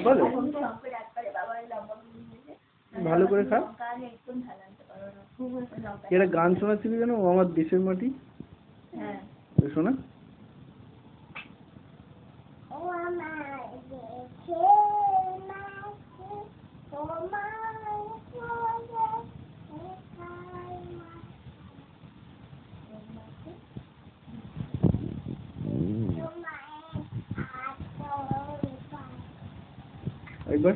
বলো ভালো করে খা। এরা গান শোনাচ্ছিল যেন ও আমার দেশের মাটি। হ্যাঁ শোনা একবার